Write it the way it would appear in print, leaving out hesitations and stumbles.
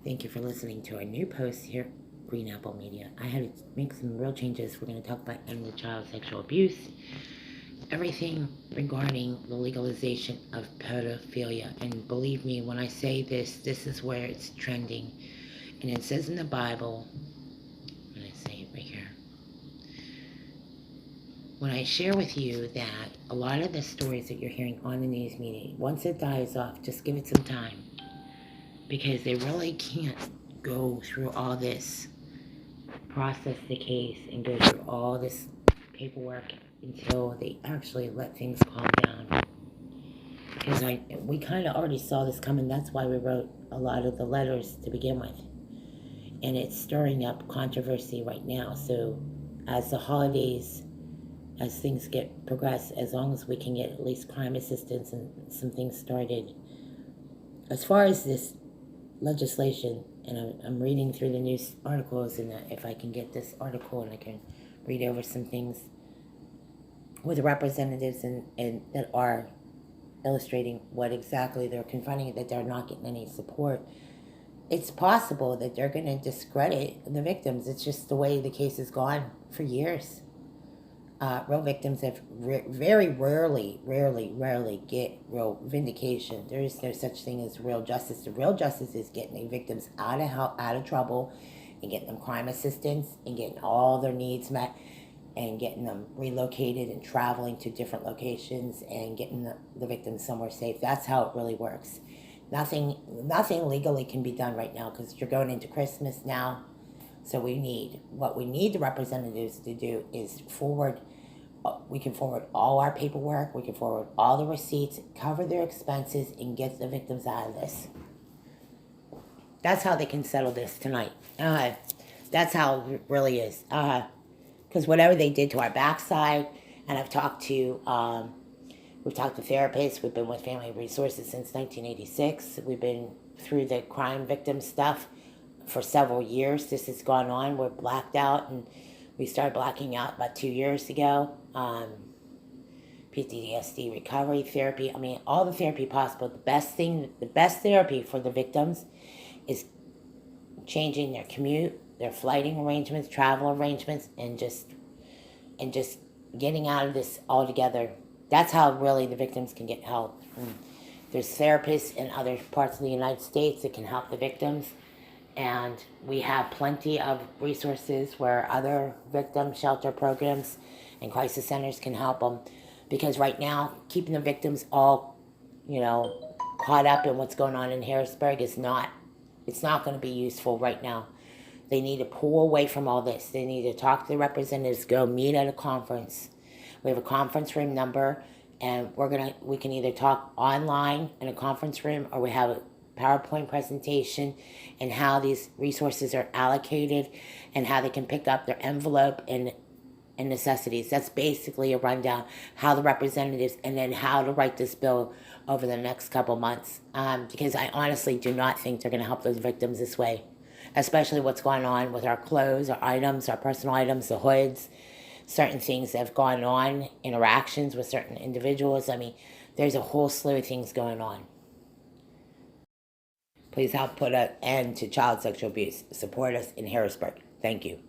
Thank you for listening to our new post here, Green Apple Media. I had to make some real changes. We're going to talk about ending child sexual abuse, everything regarding the legalization of pedophilia. And believe me, when I say this, this is where it's trending. And it says in the Bible, and I say it right here, when I share with you that a lot of the stories that you're hearing on the news media, once it dies off, just give it some time. Because they really can't go through all this, process the case, and go through all this paperwork until they actually let things calm down. Because we kind of already saw this coming. That's why we wrote a lot of the letters to begin with. And it's stirring up controversy right now. So as the holidays, as things get progressed, as long as we can get at least crime assistance and some things started. As far as this legislation, and I'm reading through the news articles, and if I can get this article and I can read over some things with representatives and that are illustrating what exactly they're confronting, that they're not getting any support. It's possible that they're going to discredit the victims. It's just the way the case has gone for years. Real victims have very rarely get real vindication. There is no such thing as real justice. The real justice is getting the victims out of trouble, and getting them crime assistance, and getting all their needs met, and getting them relocated and traveling to different locations, and getting the victims somewhere safe. That's how it really works. Nothing legally can be done right now because you're going into Christmas now. So what we need the representatives to do is we can forward all our paperwork, we can forward all the receipts, cover their expenses, and get the victims out of this. That's how they can settle this tonight. That's how it really is. Because whatever they did to our backside, and we've talked to therapists, we've been with Family Resources since 1986, we've been through the crime victim stuff for several years. This has gone on. We're blacked out, and we started blacking out about 2 years ago. PTSD recovery therapy. I mean, all the therapy possible. The best therapy for the victims is changing their commute, their flighting arrangements, travel arrangements, and just getting out of this altogether. That's how really the victims can get help. And there's therapists in other parts of the United States that can help the victims. And we have plenty of resources where other victim shelter programs and crisis centers can help them. Because right now, keeping the victims all, caught up in what's going on in Harrisburg it's not going to be useful right now. They need to pull away from all this. They need to talk to the representatives, go meet at a conference. We have a conference room number, and we can either talk online in a conference room, or we have a PowerPoint presentation and how these resources are allocated and how they can pick up their envelope and necessities. That's basically a rundown, how the representatives, and then how to write this bill over the next couple months. Because I honestly do not think they're going to help those victims this way, especially what's going on with our clothes, our items, our personal items, the hoods, certain things that have gone on, interactions with certain individuals. I mean, there's a whole slew of things going on. Please help put an end to child sexual abuse. Support us in Harrisburg. Thank you.